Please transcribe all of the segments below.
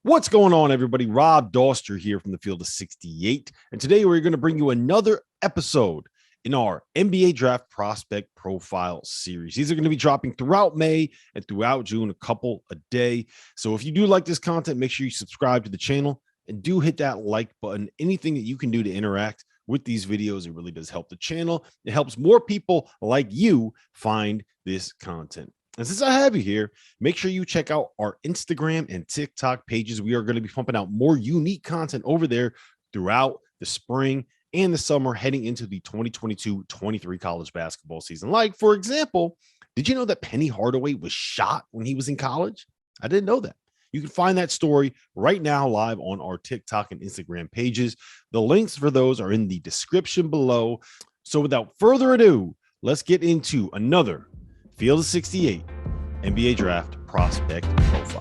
What's going on, everybody? Rob Doster here from the Field of 68. And today we're going to bring you another episode in our NBA Draft Prospect Profile series. These are going to be dropping throughout May and throughout June, a couple a day. So if you do like this content, make sure you subscribe to the channel and do hit that like button. Anything that you can do to interact with these videos, it really does help the channel. It helps more people like you find this content. And since I have you here, make sure you check out our Instagram and TikTok pages. We are going to be pumping out more unique content over there throughout the spring and the summer heading into the 2022-23 college basketball season. Like, for example, did you know that Penny Hardaway was shot when he was in college? I didn't know that. You can find that story right now live on our TikTok and Instagram pages. The links for those are in the description below. So without further ado, let's get into another Field of 68 NBA Draft Prospect Profile.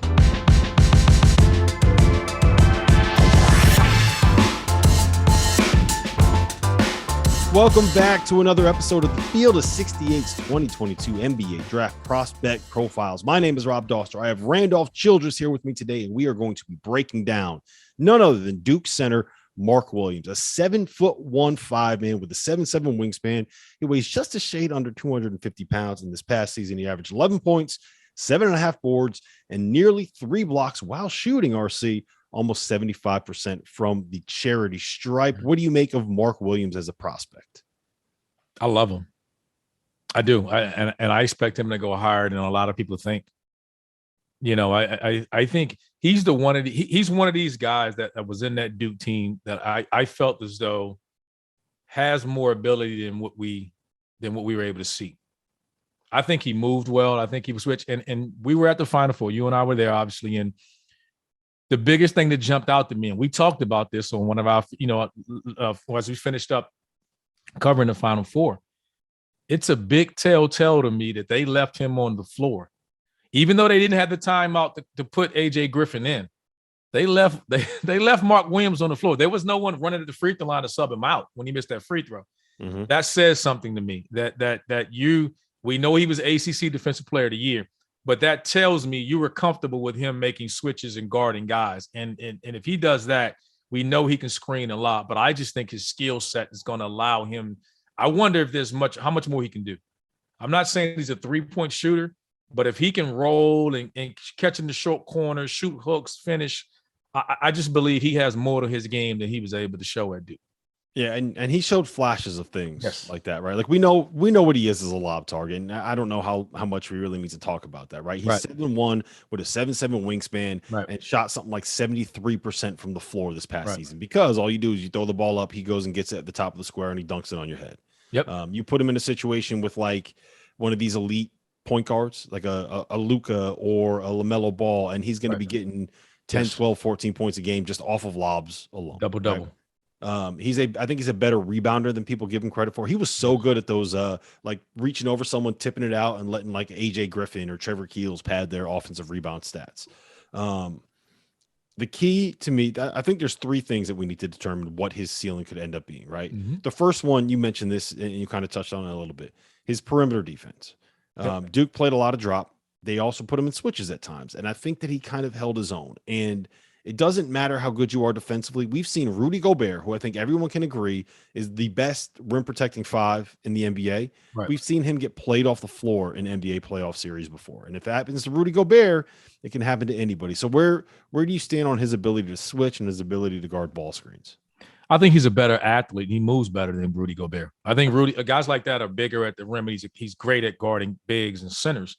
Welcome back to another episode of the Field of 68's 2022 NBA Draft Prospect Profiles. My name is Rob Doster. I have Randolph Childress here with me today, and we are going to be breaking down none other than Duke center Mark Williams, a 7'1" man with a 7'7" wingspan. He weighs just a shade under 250 pounds. In this past season, he averaged 11 points, 7.5 boards, and nearly 3 blocks while shooting RC almost 75% from the charity stripe. What do you make of Mark Williams as a prospect? I love him. I do. And I expect him to go higher than a lot of people think. You know, I think he's one of these guys that was in that Duke team that I felt as though has more ability than what we were able to see. I think he moved well. I think he was switched. And we were at the Final Four. You and I were there, obviously. And the biggest thing that jumped out to me, and we talked about this on one of our, as we finished up covering the Final Four, it's a big telltale to me that they left him on the floor. Even though they didn't have the timeout to put AJ Griffin in, they left Mark Williams on the floor. There was no one running at the free throw line to sub him out when he missed that free throw. Mm-hmm. That says something to me. We know he was ACC Defensive Player of the Year, but that tells me you were comfortable with him making switches and guarding guys. And if he does that, we know he can screen a lot. But I just think his skill set is going to allow him. I wonder if there's how much more he can do. I'm not saying he's a 3-point shooter, but if he can roll and catch in the short corners, shoot hooks, finish, I just believe he has more to his game than he was able to show at Duke. Yeah, and he showed flashes of things like that, right? Like we know what he is as a lob target, and I don't know how much we really need to talk about that, right? He's 7'1" with a 7'7" wingspan and shot something like 73% from the floor this past season, because all you do is you throw the ball up, he goes and gets it at the top of the square, and he dunks it on your head. Yep. You put him in a situation with like one of these elite point guards, like a Luka or a LaMelo Ball, and he's going to be getting 10, 12, 14 points a game just off of lobs alone. Double. Right? I think he's a better rebounder than people give him credit for. He was so good at those, like reaching over someone, tipping it out, and letting like AJ Griffin or Trevor Keels pad their offensive rebound stats. The key to me, I think there's 3 things that we need to determine what his ceiling could end up being, right? Mm-hmm. The first one, you mentioned this and you kind of touched on it a little bit, his perimeter defense. Duke played a lot of drop. They also put him in switches at times. And I think that he kind of held his own. And it doesn't matter how good you are defensively. We've seen Rudy Gobert, who I think everyone can agree is the best rim protecting 5 in the NBA. Right. We've seen him get played off the floor in NBA playoff series before. And if it happens to Rudy Gobert, it can happen to anybody. So where do you stand on his ability to switch and his ability to guard ball screens? I think he's a better athlete. He moves better than Rudy Gobert. I think guys like that are bigger at the rim. He's great at guarding bigs and centers.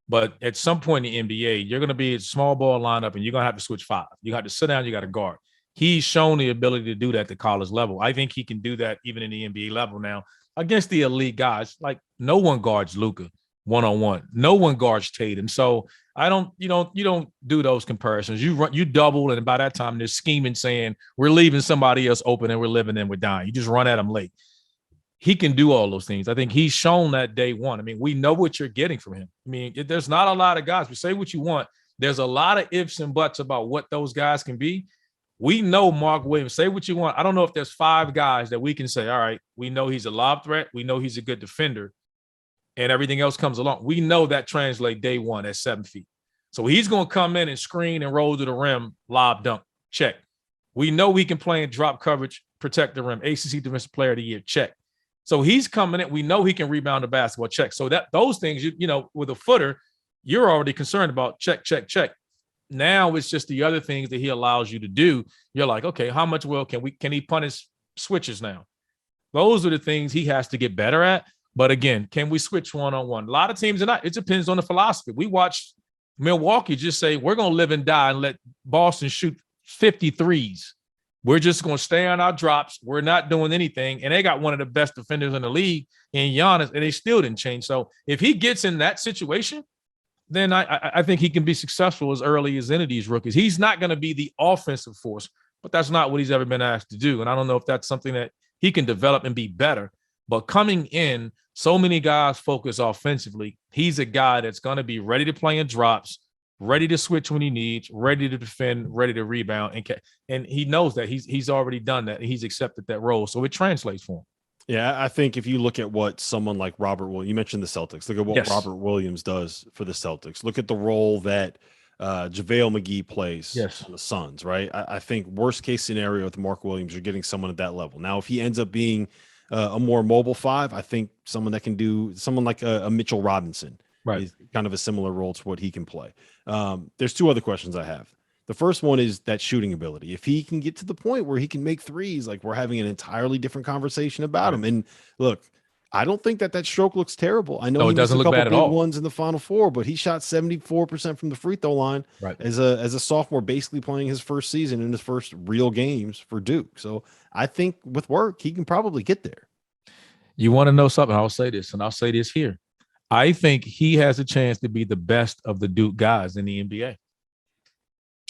But at some point in the NBA, you're going to be a small ball lineup and you're going to have to switch 5. You got to sit down, you got to guard. He's shown the ability to do that at the college level. I think he can do that even in the NBA level now against the elite guys. Like no one guards Luka one-on-one. No one guards Tatum. So you don't do those comparisons. You double, and by that time they're scheming saying we're leaving somebody else open and we're living and we're dying. You just run at them late. He can do all those things. I think he's shown that day one. I mean, we know what you're getting from him. I mean, there's not a lot of guys. We say what you want. There's a lot of ifs and buts about what those guys can be. We know Mark Williams. Say what you want. I don't know if there's 5 guys that we can say, all right, we know he's a lob threat. We know he's a good defender. And everything else comes along. We know that translates day one at 7 feet. So he's going to come in and screen and roll to the rim, lob dunk, check. We know we can play in drop coverage, protect the rim, ACC Defensive Player of the Year, check. So he's coming in. We know he can rebound the basketball, check. So that those things, you know, with a footer, you're already concerned about check, check, check. Now it's just the other things that he allows you to do. You're like, okay, how much can he punish switches now? Those are the things he has to get better at. But again, can we switch one-on-one? A lot of teams are not. It depends on the philosophy. We watched Milwaukee just say, we're going to live and die and let Boston shoot 53s. We're just going to stay on our drops. We're not doing anything. And they got one of the best defenders in the league in Giannis, and they still didn't change. So if he gets in that situation, then I think he can be successful as early as any of these rookies. He's not going to be the offensive force, but that's not what he's ever been asked to do. And I don't know if that's something that he can develop and be better. But coming in, so many guys focus offensively. He's a guy that's going to be ready to play in drops, ready to switch when he needs, ready to defend, ready to rebound. And he knows that he's already done that. And he's accepted that role. So it translates for him. Yeah, I think if you look at what someone like Robert Williams, you mentioned the Celtics, look at what Robert Williams does for the Celtics. Look at the role that JaVale McGee plays on the Suns, right? I think worst case scenario with Mark Williams, you're getting someone at that level. Now, if he ends up being a more mobile five, I think someone that can do someone like a Mitchell Robinson is kind of a similar role to what he can play. There's two other questions I have. The first one is that shooting ability. If he can get to the point where he can make threes, like we're having an entirely different conversation about him. And look, I don't think that stroke looks terrible. I know he missed a couple big ones in the Final Four, but he shot 74% from the free throw line as a sophomore, basically playing his first season in his first real games for Duke. So I think with work, he can probably get there. You want to know something? I'll say this, and I'll say this here. I think he has a chance to be the best of the Duke guys in the NBA.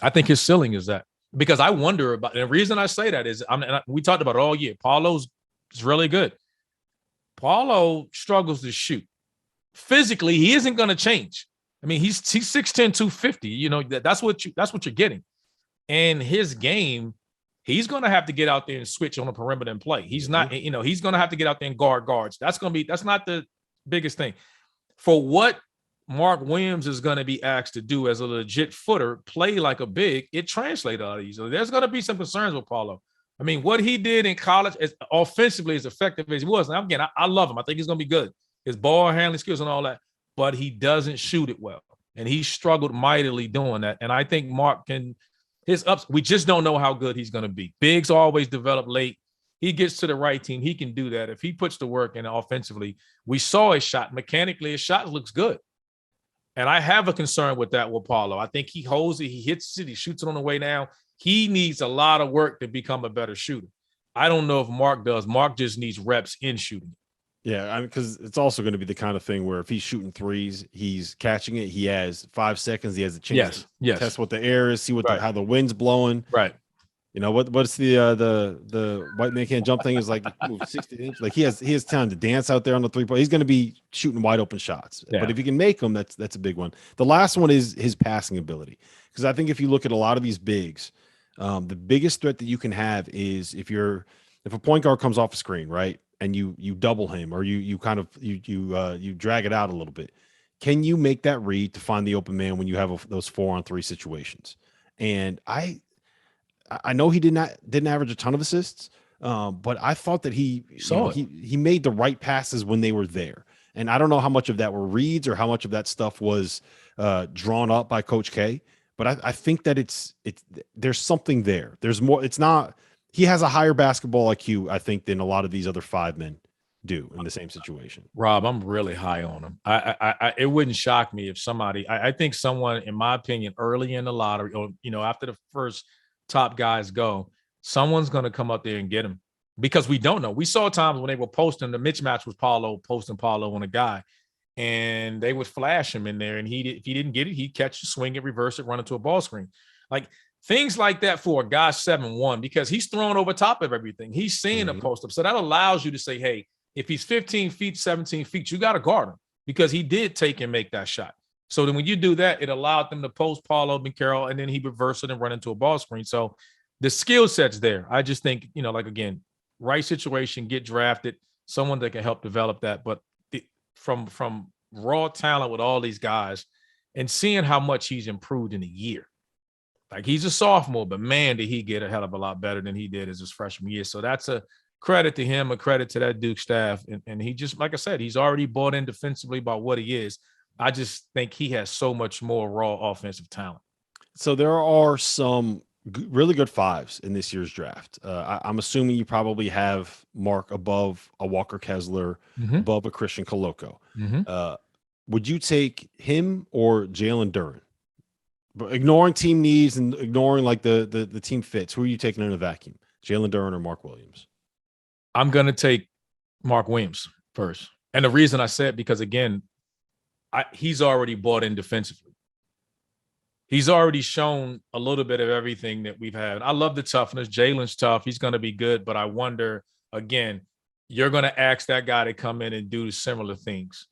I think his ceiling is that, because I wonder about, and the reason I say that is, we talked about it all year. Paulo's is really good. Paulo struggles to shoot. Physically, he isn't going to change. I mean, he's 6'10", 250. You know, that's what you're getting. And his game, he's going to have to get out there and switch on the perimeter and play. He's not, you know, he's going to have to get out there and guards. That's not the biggest thing. For what Mark Williams is going to be asked to do as a legit footer, play like a big, it translates out of these. So there's going to be some concerns with Paulo. I mean, what he did in college, as offensively as effective as he was. Now, again, I love him. I think he's going to be good. His ball handling skills and all that, but he doesn't shoot it well. And he struggled mightily doing that. And I think Mark can, his ups, we just don't know how good he's going to be. Bigs always develop late. He gets to the right team. He can do that. If he puts the work in offensively, we saw his shot. Mechanically, his shot looks good. And I have a concern with that with Paulo. I think he holds it, he hits it, he shoots it on the way down. He needs a lot of work to become a better shooter. I don't know if Mark does. Mark just needs reps in shooting. Yeah, I mean, because it's also going to be the kind of thing where if he's shooting threes, he's catching it. He has 5 seconds. He has a chance to test what the air is, see what how the wind's blowing. Right. You know what's the white man can't jump thing is like 60 inch. Like he has time to dance out there on the 3-point. He's going to be shooting wide open shots. Yeah. But if he can make them, that's a big one. The last one is his passing ability, because I think if you look at a lot of these bigs, the biggest threat that you can have is if a point guard comes off a screen, right, and you double him or you drag it out a little bit. Can you make that read to find the open man when you have those 4-on-3 situations? And I know he didn't average a ton of assists, but I thought that he made the right passes when they were there. And I don't know how much of that were reads or how much of that stuff was drawn up by Coach K. But I think that there's something there. There's more. It's not. He has a higher basketball IQ, I think, than a lot of these other 5 men do in the same situation. Rob, I'm really high on him. It wouldn't shock me if somebody. I think someone, in my opinion, early in the lottery, or after the first top guys go, someone's going to come up there and get him, because we don't know. We saw times when they were posting, the mismatch was posting Paulo on a guy, and they would flash him in there, and if he didn't get it, he'd catch it, swing it, reverse it, run into a ball screen. Like things like that for a guy 7'1", because he's thrown over top of everything. He's seeing a post up. So that allows you to say, hey, if he's 15 feet, 17 feet, you got to guard him, because he did take and make that shot. So then when you do that, it allowed them to post Paulo Banchero, and then he reversed it and run into a ball screen. So the skill set's there. I just think, like, again, right situation, get drafted, someone that can help develop that. But from raw talent with all these guys, and seeing how much he's improved in a year. Like, he's a sophomore, but man, did he get a hell of a lot better than he did as his freshman year. So that's a credit to him, a credit to that Duke staff. And he just, like I said, he's already bought in defensively about what he is. I just think he has so much more raw offensive talent. So there are some really good fives in this year's draft. I'm assuming you probably have Mark above a Walker Kessler, above a Christian Koloko. Would you take him or Jalen Duren? But ignoring team needs and ignoring like the team fits, who are you taking in a vacuum? Jalen Duren or Mark Williams? I'm going to take Mark Williams first. And the reason I said, because again, he's already bought in defensively. He's already shown a little bit of everything that we've had. I love the toughness. Jalen's tough. He's going to be good. But I wonder, again, you're going to ask that guy to come in and do similar things.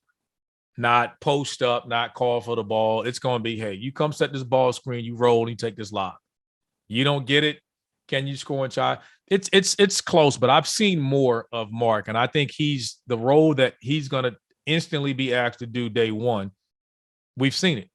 Not post up, not call for the ball. It's going to be, hey, you come set this ball screen, you roll, and you take this lock. You don't get it. Can you score and try? It's close, but I've seen more of Mark, and I think he's the role that he's going to instantly be asked to do day one. We've seen it.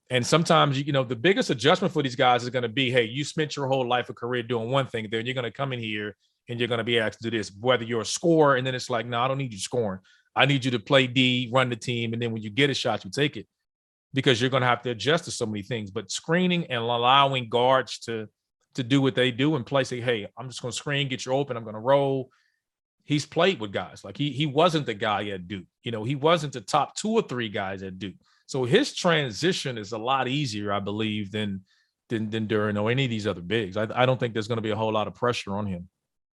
And sometimes, the biggest adjustment for these guys is going to be, hey, you spent your whole life or career doing one thing, then you're going to come in here and you're going to be asked to do this, whether you're a scorer, and then it's like, no, I don't need you scoring. I need you to play D, run the team, and then when you get a shot, you take it, because you're going to have to adjust to so many things. But screening and allowing guards to do what they do and play, say, hey, I'm just going to screen, get you open, I'm going to roll. He's played with guys. Like, he wasn't the guy at Duke. He wasn't the top 2 or 3 guys at Duke. So his transition is a lot easier, I believe, than Duren or any of these other bigs. I don't think there's going to be a whole lot of pressure on him.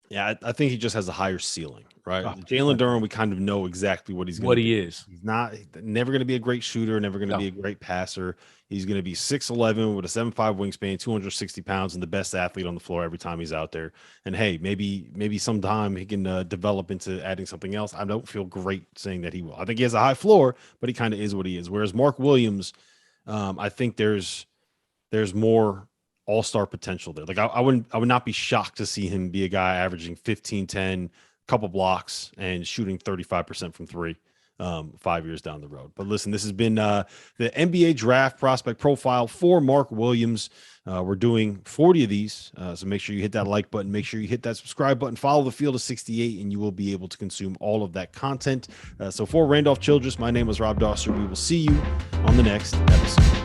Yeah, I think he just has a higher ceiling, right? Jalen Duren, we kind of know exactly what he's going to be. Is. He's never going to be a great shooter, never going to be a great passer. He's going to be 6'11" with a 7'5" wingspan, 260 pounds, and the best athlete on the floor every time he's out there. And hey, maybe sometime he can develop into adding something else. I don't feel great saying that he will. I think he has a high floor, but he kind of is what he is. Whereas Mark Williams, I think there's more all-star potential there. Like, I would not be shocked to see him be a guy averaging 15, 10, couple blocks and shooting 35% from 3 5 years down the road. But listen, this has been the NBA draft prospect profile for Mark Williams. We're doing 40 of these. So make sure you hit that like button, make sure you hit that subscribe button, follow the Field of 68, and you will be able to consume all of that content. So for Randolph Childress, my name is Rob Doster. We will see you on the next episode.